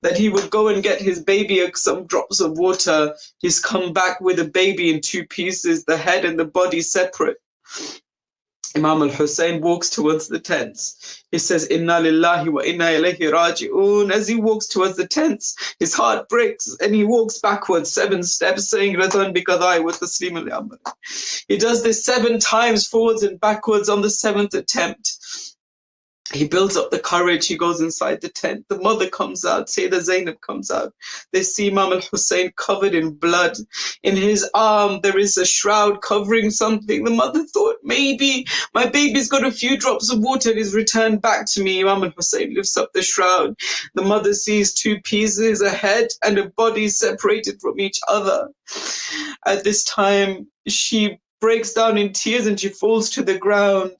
that he would go and get his baby some drops of water. He's come back with a baby in 2 pieces, the head and the body separate. Imam al-Hussain walks towards the tents. He says, Inna lillahi wa inna ilayhi raji'un. As he walks towards the tents, his heart breaks and he walks backwards 7 steps, saying, Radhan bi qadai wa taslim al-amr. He does this 7 times, forwards and backwards. On the 7th attempt, he builds up the courage. He goes inside the tent. The mother comes out. Sayyidah Zainab comes out. They see Imam al-Hussain covered in blood. In his arm, there is a shroud covering something. The mother thought, maybe my baby's got a few drops of water and is returned back to me. Imam al-Hussain lifts up the shroud. The mother sees 2 pieces, a head and a body separated from each other. At this time, she breaks down in tears and she falls to the ground.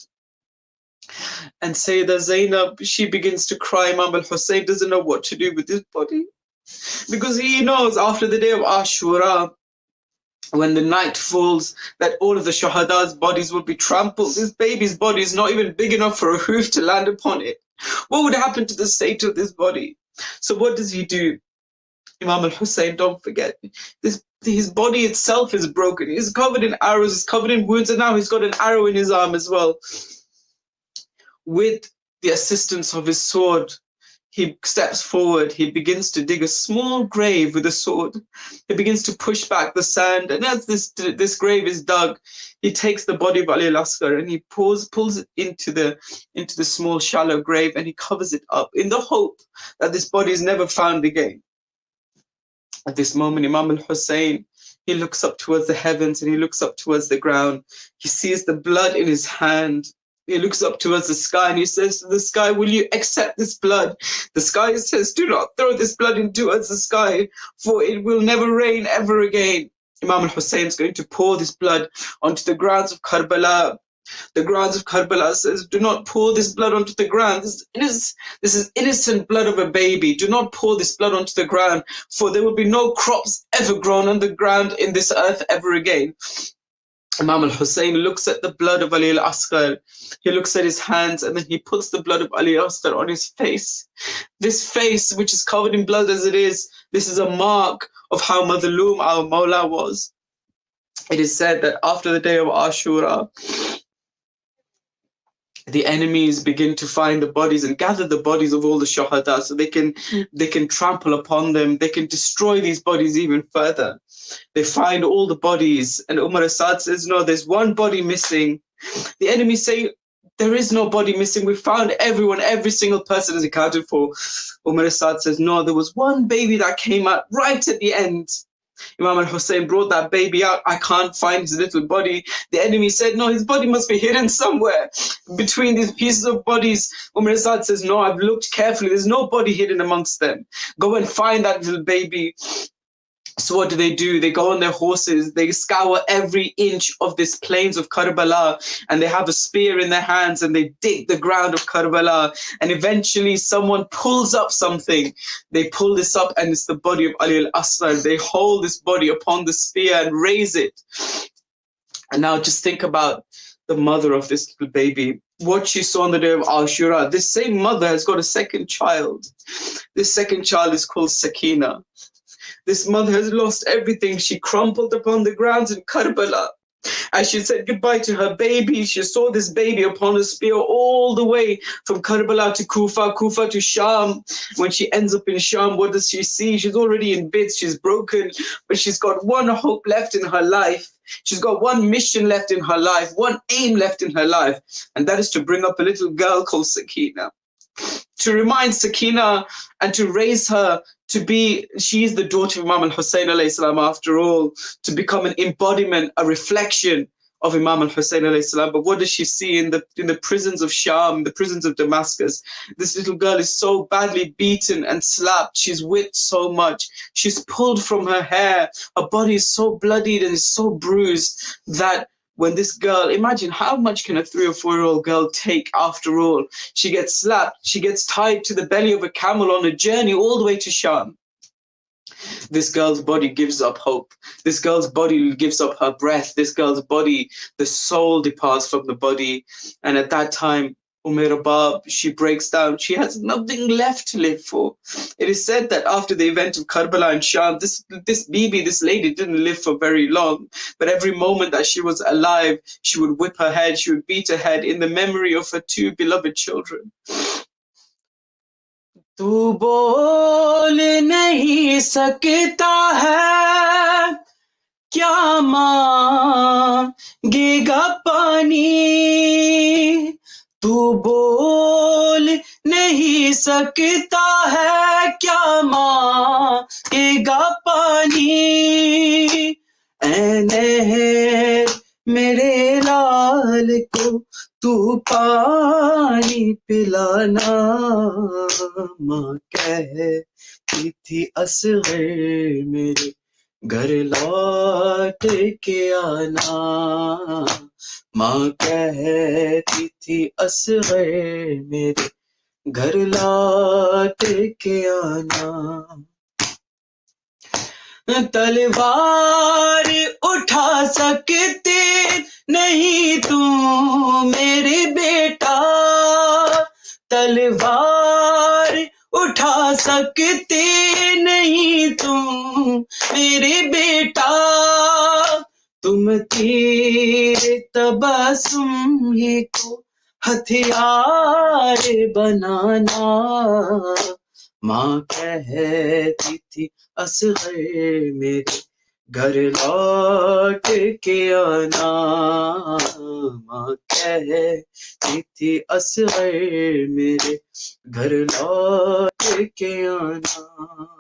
And Sayyidah Zainab, she begins to cry. Imam al-Hussain doesn't know what to do with his body. Because he knows after the day of Ashura, when the night falls, that all of the Shahada's bodies will be trampled. This baby's body is not even big enough for a hoof to land upon it. What would happen to the state of this body? So what does he do? Imam al-Hussain, don't forget, his body itself is broken. He's covered in arrows, he's covered in wounds, and now he's got an arrow in his arm as well. With the assistance of his sword, he steps forward. He begins to dig a small grave with a sword. He begins to push back the sand. And as this grave is dug, he takes the body of Ali al-Asghar and he pulls it into the small shallow grave and he covers it up in the hope that this body is never found again. At this moment, Imam al-Hussain, he looks up towards the heavens and he looks up towards the ground. He sees the blood in his hand. He looks up towards the sky and he says to the sky, will you accept this blood? The sky says, do not throw this blood towards the sky, for it will never rain ever again. Imam al-Hussain is going to pour this blood onto the grounds of Karbala. The grounds of Karbala says, do not pour this blood onto the ground. This is innocent blood of a baby. Do not pour this blood onto the ground, for there will be no crops ever grown on the ground in this earth ever again. Imam al-Hussain looks at the blood of Ali al-Asghar. He looks at his hands and then he puts the blood of Ali al-Asghar on his face. This face, which is covered in blood as it is, this is a mark of how Madhloom our Mawla was. It is said that after the day of Ashura, the enemies begin to find the bodies and gather the bodies of all the Shahada so they can trample upon them. They can destroy these bodies even further. They find all the bodies and Umar Asad says, no, there's one body missing. The enemies say, there is no body missing. We found everyone, every single person is accounted for. Umar Asad says, no, there was one baby that came out right at the end. Imam al-Hussain brought that baby out. I can't find his little body. The enemy said, no, his body must be hidden somewhere between these pieces of bodies. Umar Asad says, no, I've looked carefully. There's no body hidden amongst them. Go and find that little baby. So what do? They go on their horses, they scour every inch of this plains of Karbala, and they have a spear in their hands and they dig the ground of Karbala, and eventually someone pulls up something. They pull this up and it's the body of Ali al-Asghar. They hold this body upon the spear and raise it. And now just think about the mother of this little baby, what she saw on the day of Ashura. This same mother has got a second child. This second child is called Sakina. This mother has lost everything. She crumpled upon the grounds in Karbala. As she said goodbye to her baby, she saw this baby upon a spear all the way from Karbala to Kufa, Kufa to Sham. When she ends up in Sham, what does she see? She's already in bits, she's broken, but she's got one hope left in her life. She's got one mission left in her life, one aim left in her life, and that is to bring up a little girl called Sakina. to remind Sakina and to raise her to be, she is the daughter of Imam Hussain alayhi salam after all, to become an embodiment, a reflection of Imam Hussain alayhi salam. But what does she see in the prisons of Sham, the prisons of Damascus? This little girl is so badly beaten and slapped. She's whipped so much. She's pulled from her hair. Her body is so bloodied and is so bruised that when this girl, imagine how much can a 3 or 4-year-old girl take after all? She gets slapped. She gets tied to the belly of a camel on a journey all the way to Sham. This girl's body gives up hope. This girl's body gives up her breath. This girl's body, the soul departs from the body. And at that time, Rabab, she breaks down. She has nothing left to live for. It is said that after the event of Karbala and Sham, this Bibi, this lady, didn't live for very long. But every moment that she was alive, she would whip her head, she would beat her head in the memory of her 2 beloved children. तू बोल नहीं सकता है क्या मांगेगा पानी तू बोल नहीं सकता है क्या मांगेगा पानी ऐ नहर मेरे लाल को तू पानी पिलाना माँ कहती थी असग़र मेरे घर लौट के आना माँ कहती थी असग़र मेरे घर लौट के आना तलवार उठा सकते नहीं तू मेरे बेटा तलवार उठा सकते नहीं तुम मेरे बेटा तुम तीर तबस्सुम ही को हथियार बनाना माँ कहती थी असग़र मेरे घर लौट के आना माँ कहती थी असग़र मेरे घर लौट के आना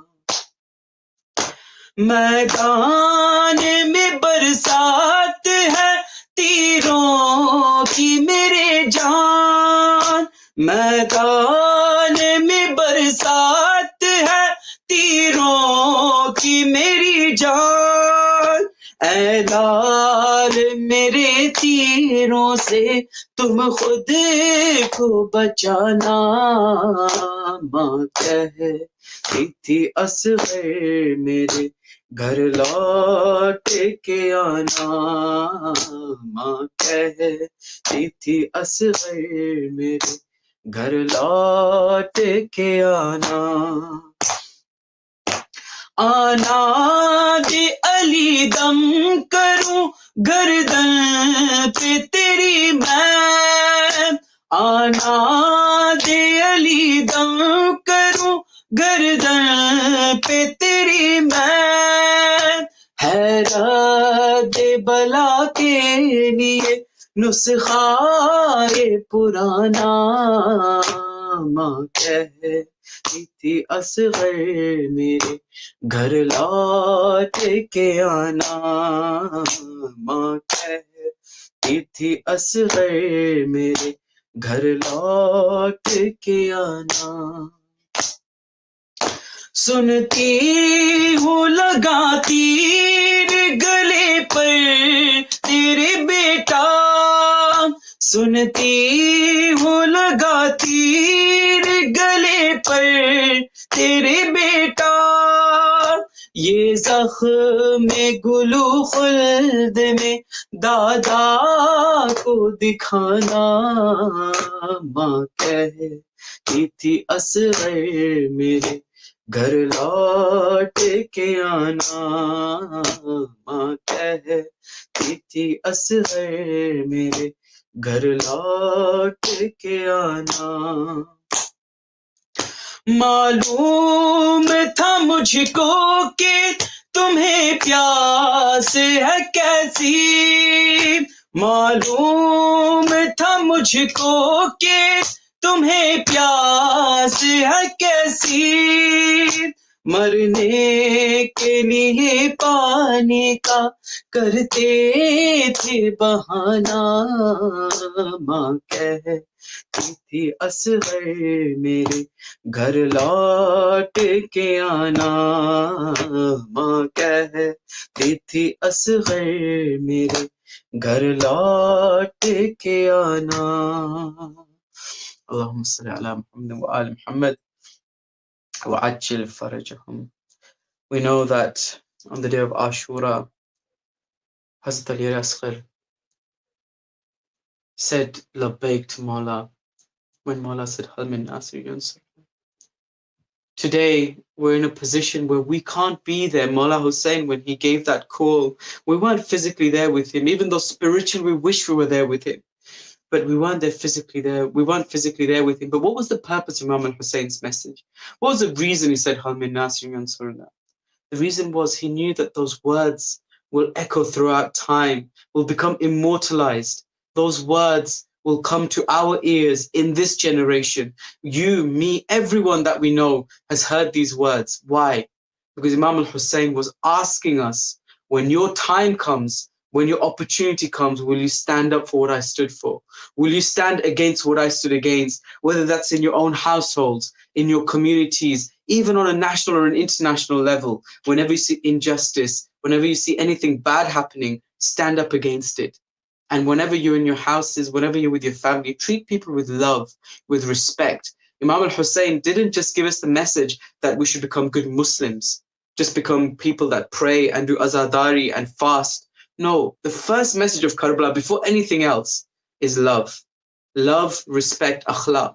मैदान में बरसात है तीरों की मेरे जान मैदान में बरसात है तीरों की मेरी जान ऐ लाल मेरे तीरों से तुम खुद को बचाना माँ कहती थी असग़र मेरे घर लौट के आना माँ कहती थी असग़र मेरे घर लौट के आना आना दे अली दम करूं गर्दन पे तेरी मैं आना दे अली दम करूं गर्दन पे तेरी मैं हैरत बला के लिए नुस्खा ये पुराना माँ कहती थी असग़र मेरे घर लौट के आना माँ कहती थी असग़र मेरे घर लौट के आना सुनती हूँ लगा तीर गले पर तेरे बेटा सुनती हूँ लगा तीर गले पर तेरे बेटा ये ज़ख्म गुलू खुल्द में दादा को दिखाना माँ कहती थी असग़र मेरे घर लौट के आना माँ कहती थी असग़र मेरे घर लौट के आना मालूम था मुझको कि तुम्हें प्यास है कैसी मालूम था मुझको कि तुम्हें प्यास है कैसी मरने के लिए पानी का करते थे बहाना माँ कहती थी असगर मेरे घर लौट के आना माँ कहती थी असगर मेरे घर लौट के आना اللهم صل على محمد وآل محمد وعجل فرجهم. We know that on the day of Ashura, Hazrat Ali Asghar said labbaik to Mawla when Mawla said hal min nasir yansur. Today we're in a position where we can't be there. Mawla Hussain, when he gave that call, we weren't physically there with him, even though spiritually we wish we were there with him. But we weren't physically there with him. But what was the purpose of Imam Hussein's message? What was the reason he said hal min nasir yansurna? The reason was he knew that those words will echo throughout time, will become immortalized. Those words will come to our ears in this generation. You, me, everyone that we know has heard these words. Why? Because Imam al-Hussein was asking us, when your time comes, when your opportunity comes, will you stand up for what I stood for? Will you stand against what I stood against? Whether that's in your own households, in your communities, even on a national or an international level, whenever you see injustice, whenever you see anything bad happening, stand up against it. And whenever you're in your houses, whenever you're with your family, treat people with love, with respect. Imam al-Hussein didn't just give us the message that we should become good Muslims, just become people that pray and do azadari and fast. No, the first message of Karbala, before anything else, is love. Love, respect, akhlaq.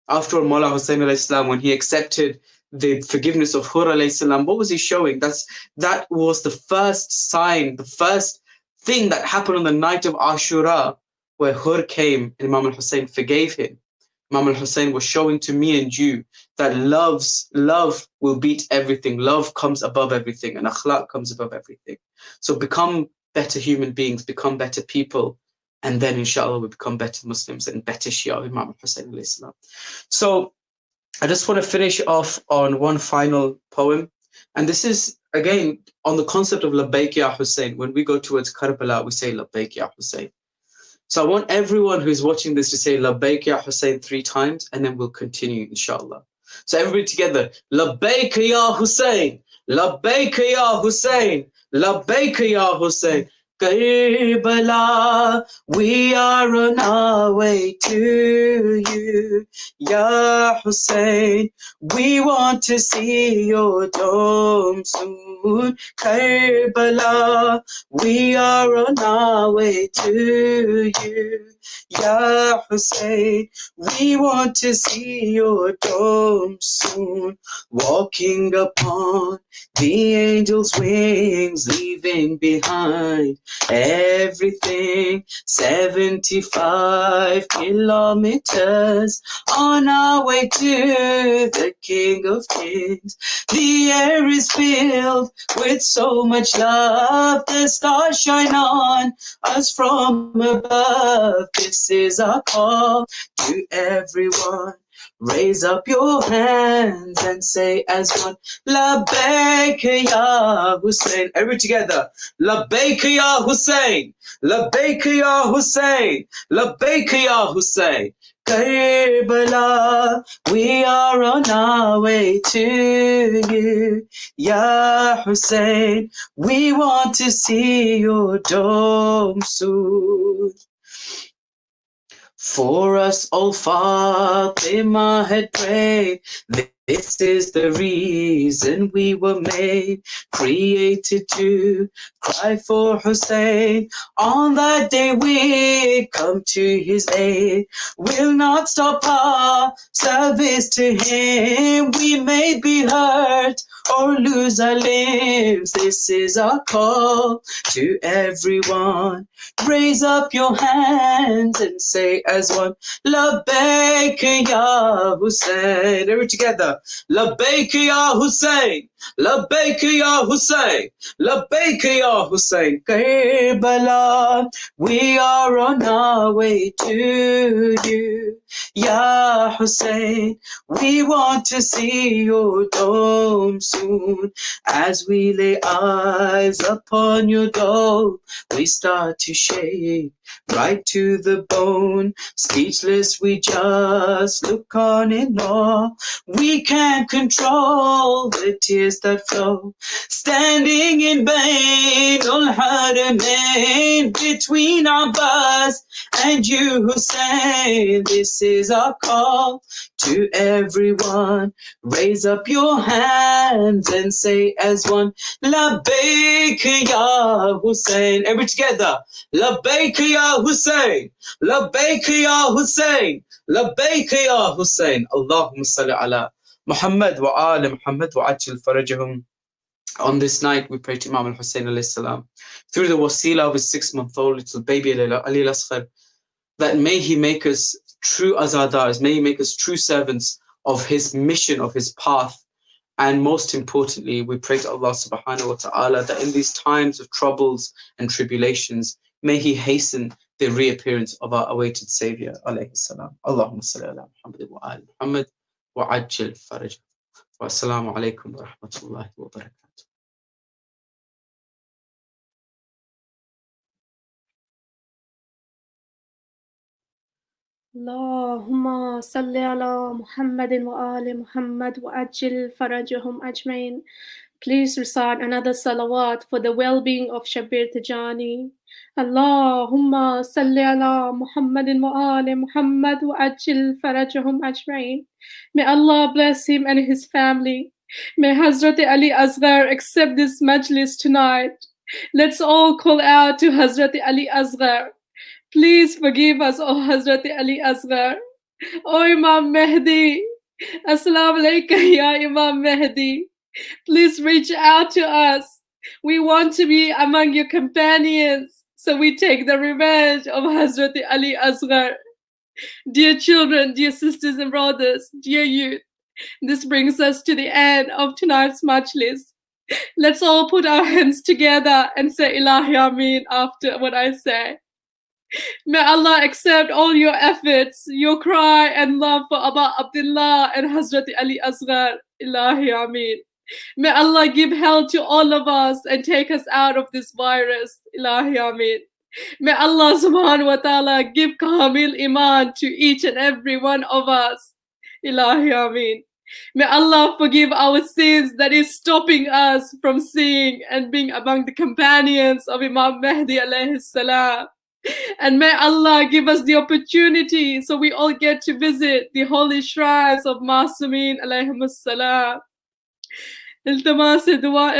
After all, Mawla Hussain alayhi salam, when he accepted the forgiveness of Hur alayhi salam, what was he showing? That was the first sign, the first thing that happened on the night of Ashura, where Hur came and Imam al-Hussein forgave him. Imam al-Hussein was showing to me and you that love will beat everything. Love comes above everything, and akhlaq comes above everything. So become better human beings, become better people, and then inshallah we become better Muslims and better Shia of Imam Hussain alayhi salam. So I just want to finish off on one final poem, and this is again on the concept of labbaik ya Hussein. When we go towards Karbala, we say labbaik ya Hussein. So I want everyone who's watching this to say labbaik ya Hussein 3 times, and then we'll continue inshallah. So everybody together, labbaik ya Hussein, labbaik ya Hussein, labbaik ya Hussein. Karbala, we are on our way to you. Ya Hussein, we want to see your dome soon. Karbala, we are on our way to you. Ya Hussein, we want to see your dome soon. Walking upon the angel's wings, leaving behind everything. 75 kilometers on our way to the King of Kings. The air is filled with so much love. The stars shine on us from above. This is our call to everyone. Raise up your hands and say as one, labbaik ya Hussein. Everybody together, labbaik ya Hussein, labbaik ya Hussein, labbaik ya Hussein. Karbala, we are on our way to you. Ya Hussein, we want to see your dome soon. For us, O Fatima had prayed. This is the reason we were made, created to cry for Hussein. On that day we come to his aid. We'll not stop our service to him. We may be hurt or lose our limbs. This is our call to everyone. Raise up your hands and say as one, labbaik ya Hussein. Everybody together, Labbaik ya Hussain, Labbaik ya Hussain, Labbaik ya Hussain. Karbala, we are on our way to you. Ya Hussain, we want to see your dome soon. As we lay eyes upon your dome, we start to shake right to the bone. Speechless, we just look on in awe. We can't control the tears that flow. Standing in Bainul Haramain, between Abbas and you, Hussein, this is our call to everyone. Raise up your hands and say as one, Labbaik ya Hussein. Everybody together. Labbaik ya Hussein. Labbaik ya Hussein. Labbaik ya Hussein. Allahumma salli ala Muhammad wa ala Muhammad wa ajil farajahum. On this night, we pray to Imam Hussain alayhi salam through the wasila of his 6-month-old little baby Ali al-Asghar, that may he make us true azadars, may he make us true servants of his mission, of his path. And most importantly, we pray to Allah subhanahu wa ta'ala that in these times of troubles and tribulations, may he hasten the reappearance of our awaited Savior alayhi salam. Allahumma salli ala Muhammad wa ala Muhammad wa ajil faraj. Wa assalamu alaikum wa rahmatullahi wa barakatuh. Allahumma salli ala Muhammadin wa ali Muhammad wa ajil farajahum ajmain. Please recite another salawat for the well-being of Shabir Tijani. Allahumma salli ala Muhammadin wa ali Muhammad wa ajil farajahum ajmain. May Allah bless him and his family. May Hazrat Ali Asghar accept this majlis tonight. Let's all call out to Hazrat Ali Asghar. Please forgive us, O Hazrat Ali Asghar. O Imam Mehdi. Assalamu alaikum, ya Imam Mehdi. Please reach out to us. We want to be among your companions, so we take the revenge of Hazrat Ali Asghar. Dear children, dear sisters and brothers, dear youth, this brings us to the end of tonight's Majlis. Let's all put our hands together and say Ilahi Ameen after what I say. May Allah accept all your efforts, your cry and love for Aba Abdullah and Hazrat Ali Asghar. Ilahi Ameen. May Allah give health to all of us and take us out of this virus. Ilahi Ameen. May Allah subhanahu wa ta'ala give Kamil Iman to each and every one of us. Ilahi Ameen. May Allah forgive our sins that is stopping us from seeing and being among the companions of Imam Mehdi alayhi salam. And may Allah give us the opportunity so we all get to visit the holy shrines of Masumin alayhimus salam. Iltamas dua